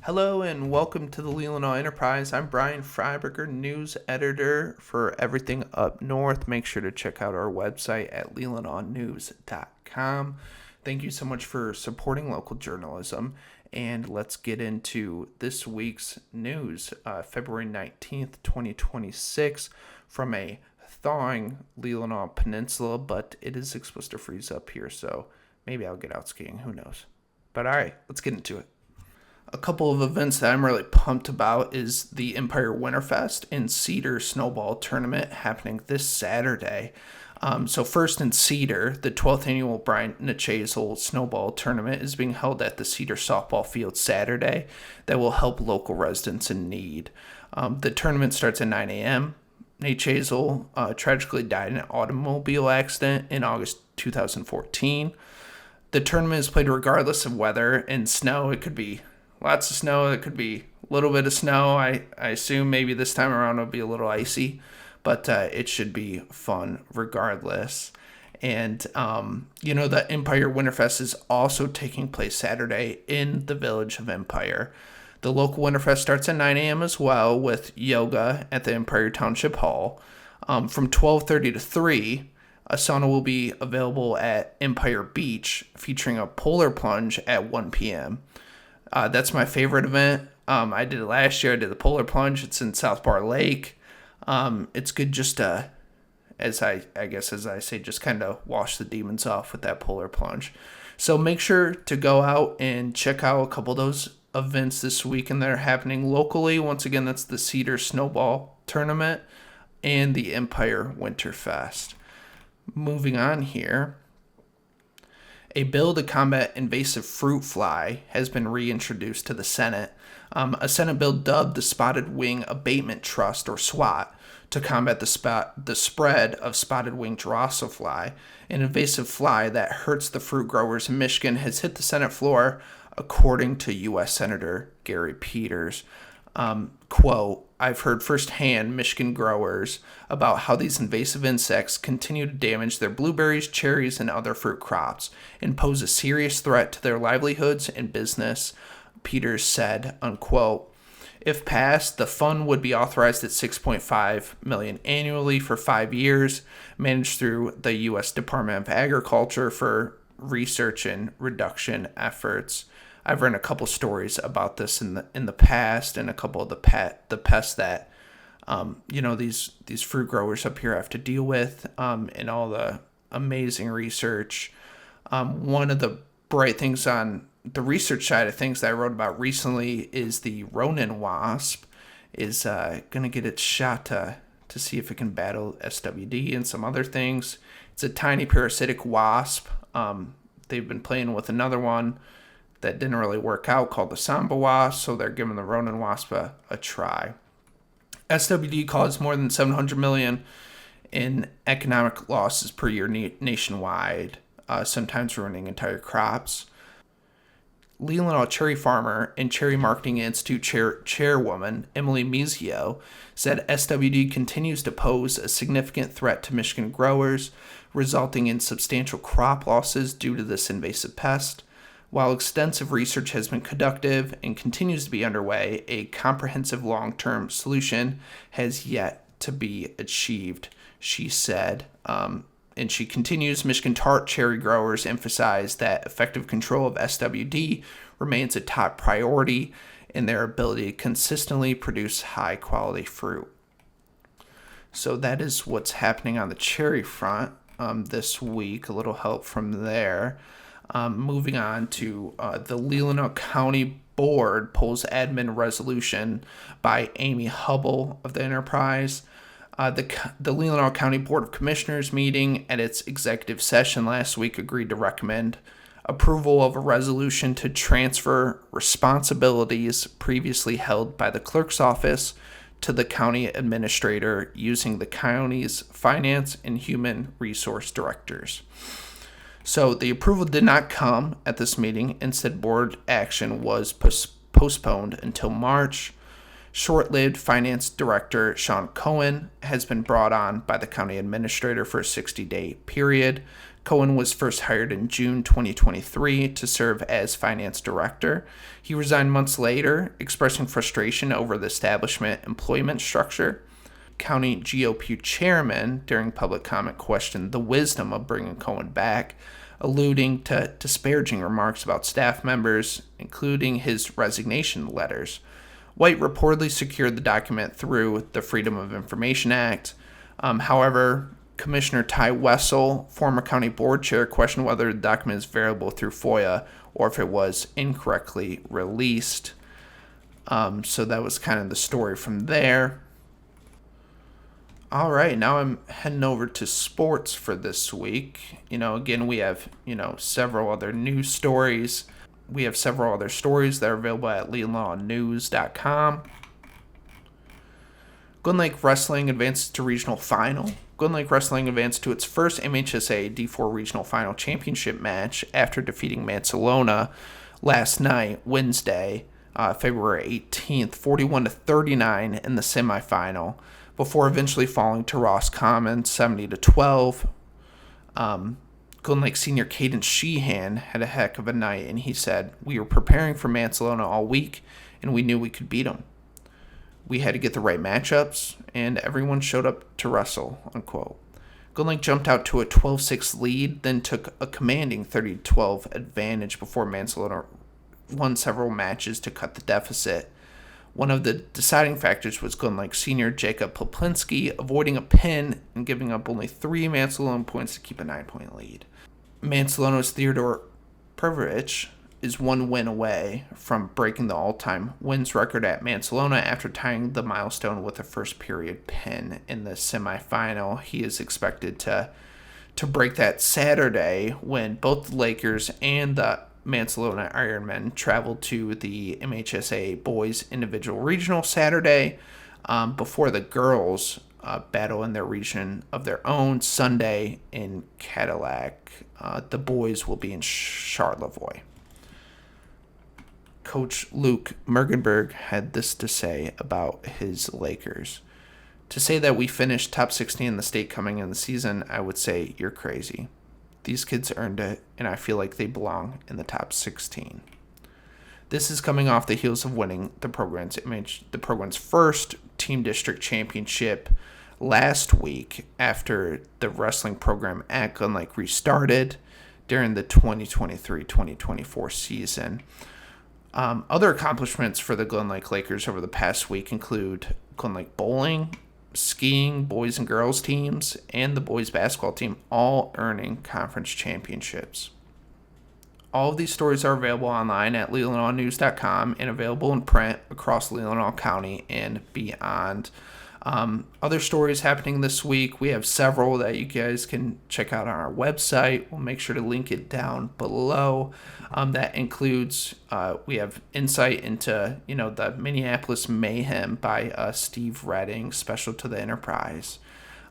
Hello and welcome to the Leelanau Enterprise. I'm Brian Freiberger, news editor for everything up north. Make sure to check out our website at leelanaunews.com. Thank you so much for supporting local journalism. And let's get into this week's news. February 19th, 2026, from a thawing Leelanau Peninsula, but it is supposed to freeze up here, so maybe I'll get out skiing. Who knows? But all right, let's get into it. A couple of events that I'm really pumped about is the Empire Winterfest and Cedar Snowball Tournament happening this Saturday. So first in Cedar, the 12th annual Brian Freiberger Snowball Tournament is being held at the Cedar Softball Field Saturday that will help local residents in need. The tournament starts at 9 a.m. Nate Chazell tragically died in an automobile accident in August 2014. The tournament is played regardless of weather and snow. It could be lots of snow. It could be a little bit of snow. I assume maybe this time around it'll be a little icy, but it should be fun regardless. And, the Empire Winterfest is also taking place Saturday in the village of Empire. The local Winterfest starts at 9 a.m. as well with yoga at the Empire Township Hall. From 12:30 to 3, a sauna will be available at Empire Beach featuring a polar plunge at 1 p.m. That's my favorite event. I did it last year. I did the polar plunge. It's in South Bar Lake. It's good just to, as I say, just kind of wash the demons off with that polar plunge. So make sure to go out and check out a couple of those events this weekend that are happening locally. Once again, that's the Cedar Snowball Tournament and the Empire Winterfest. Moving on here. A bill to combat invasive fruit fly has been reintroduced to the Senate. A Senate bill dubbed the Spotted Wing Abatement Trust, or SWAT, to combat the spread of spotted wing drosophila, an invasive fly that hurts the fruit growers in Michigan, has hit the Senate floor, according to U.S. Senator Gary Peters. Quote, I've heard firsthand Michigan growers about how these invasive insects continue to damage their blueberries, cherries, and other fruit crops and pose a serious threat to their livelihoods and business, Peters said, unquote. If passed, the fund would be authorized at $6.5 million annually for 5 years, managed through the U.S. Department of Agriculture for research and reduction efforts. I've read a couple stories about this in the past, and a couple of the pests that these fruit growers up here have to deal with, and all the amazing research. One of the bright things on the research side of things that I wrote about recently is the Ronin wasp is going to get its shot to see if it can battle SWD and some other things. It's a tiny parasitic wasp. They've been playing with another one that didn't really work out called the Samba wasp, so they're giving the Ronin wasp a try. SWD caused more than $700 million in economic losses per year nationwide, sometimes ruining entire crops. Leelanau cherry farmer and Cherry Marketing Institute chairwoman Emily Mizio said SWD continues to pose a significant threat to Michigan growers, resulting in substantial crop losses due to this invasive pest. While extensive research has been conducted and continues to be underway, a comprehensive long-term solution has yet to be achieved, she said. And she continues, Michigan tart cherry growers emphasize that effective control of SWD remains a top priority in their ability to consistently produce high-quality fruit. So that is what's happening on the cherry front this week. A little help from there. Moving on to the Leelanau County Board pulls admin resolution by Amy Hubble of the Enterprise. The Leelanau County Board of Commissioners meeting at its executive session last week agreed to recommend approval of a resolution to transfer responsibilities previously held by the clerk's office to the county administrator using the county's finance and human resource directors. So the approval did not come at this meeting. Instead, board action was postponed until March. Short-lived finance director Sean Cohen has been brought on by the county administrator for a 60-day period. Cohen was first hired in June 2023 to serve as finance director. He resigned months later, expressing frustration over the establishment employment structure. County GOP chairman, during public comment, questioned the wisdom of bringing Cohen back, alluding to disparaging remarks about staff members, including his resignation letters. White reportedly secured the document through the Freedom of Information Act. However, Commissioner Ty Wessel, former county board chair, questioned whether the document is available through FOIA or if it was incorrectly released. So that was kind of the story from there. All right, now I'm heading over to sports for this week. Again, we have, several other news stories. We have several other stories that are available at leelanaunews.com. Glen Lake Wrestling advances to regional final. Glen Lake Wrestling advanced to its first MHSA D4 regional final championship match after defeating Mansalona last night, Wednesday, February 18th, 41-39 in the semifinal, before eventually falling to Roscommon 70-12. Glen Lake senior Caden Sheehan had a heck of a night, and he said, "We were preparing for Mansalona all week, and we knew we could beat them. We had to get the right matchups, and everyone showed up to wrestle," unquote. Glen Lake jumped out to a 12-6 lead, then took a commanding 30-12 advantage before Mansalona won several matches to cut the deficit. One of the deciding factors was Glen Lake senior Jacob Poplinski avoiding a pin and giving up only 3 Mansalona points to keep a 9-point lead. Mansalona's Theodore Previch is 1 win away from breaking the all-time wins record at Mansalona after tying the milestone with a first period pin in the semifinal. He is expected to break that Saturday when both the Lakers and the Mansalona Ironmen travel to the MHSA Boys Individual Regional Saturday before the girls battle in their region of their own Sunday in Cadillac. The boys will be in Charlevoix. Coach Luke Mergenberg had this to say about his Lakers. "To say that we finished top 16 in the state coming in the season, I would say you're crazy. These kids earned it, and I feel like they belong in the top 16. This is coming off the heels of winning the program's first team district championship last week after the wrestling program at Glen Lake restarted during the 2023-2024 season. Other accomplishments for the Glen Lake Lakers over the past week include Glen Lake bowling, skiing, boys and girls teams, and the boys basketball team all earning conference championships. All of these stories are available online at leelanaunews.com and available in print across Leelanau County and beyond. Other stories happening this week, we have several that you guys can check out on our website. We'll make sure to link it down below. That includes, we have insight into, the Minneapolis Mayhem by Steve Redding, special to the Enterprise.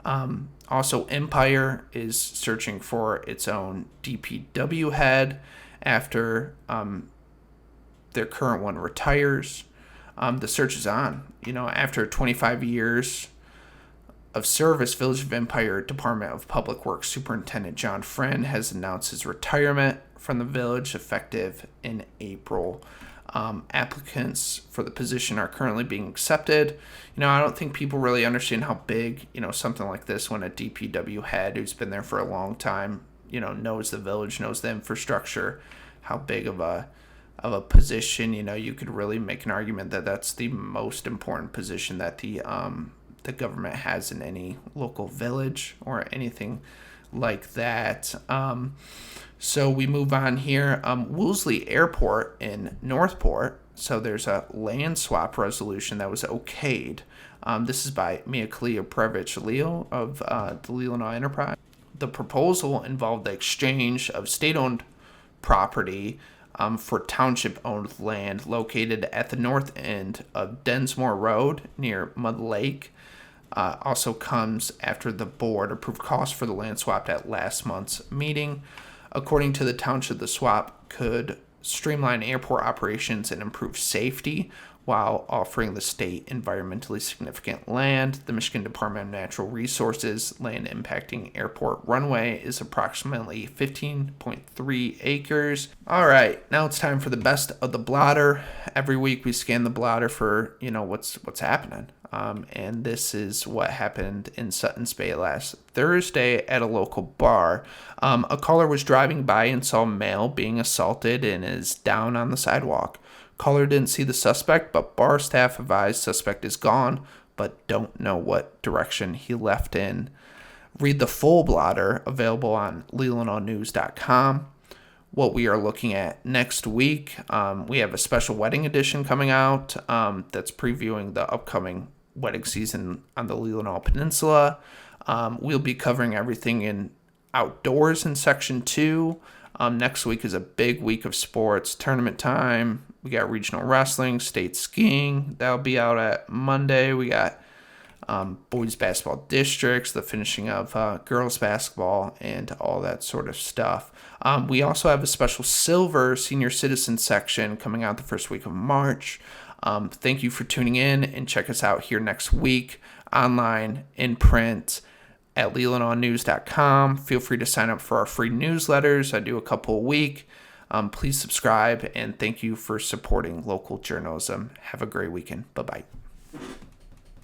Also, Empire is searching for its own DPW head after their current one retires. The search is on. After 25 years of service, Village of Empire Department of Public Works Superintendent John Friend has announced his retirement from the village effective in April. Applicants for the position are currently being accepted. I don't think people really understand how big, something like this, when a DPW head who's been there for a long time, knows the village, knows the infrastructure, how big of a position, you could really make an argument that that's the most important position that the government has in any local village or anything like that. So we move on here. Woolsey Airport in Northport. So there's a land swap resolution that was okayed. This is by Mia Kalia Previch Leo of the Leelanau Enterprise. The proposal involved the exchange of state-owned property for township-owned land located at the north end of Densmore Road near Mud Lake. Also comes after the board approved costs for the land swapped at last month's meeting. According to the township, the swap could streamline airport operations and improve safety while offering the state environmentally significant land. The Michigan Department of Natural Resources land impacting airport runway is approximately 15.3 acres. All right, now it's time for the best of the blotter. Every week we scan the blotter for, what's happening. And this is what happened in Sutton's Bay last Thursday at a local bar. A caller was driving by and saw a male being assaulted and is down on the sidewalk. Caller didn't see the suspect, but bar staff advised suspect is gone, but don't know what direction he left in. Read the full blotter, available on leelanaunews.com. What we are looking at next week, we have a special wedding edition coming out that's previewing the upcoming wedding season on the Leelanau Peninsula. We'll be covering everything in outdoors in section 2. Next week is a big week of sports, tournament time. We got regional wrestling, state skiing. That'll be out at Monday. We got boys basketball districts, the finishing of girls basketball, and all that sort of stuff. We also have a special silver senior citizen section coming out the first week of March. Thank you for tuning in, and check us out here next week, online, in print, at leelanaunews.com. Feel free to sign up for our free newsletters. I do a couple a week. Please subscribe, and thank you for supporting local journalism. Have a great weekend. Bye-bye.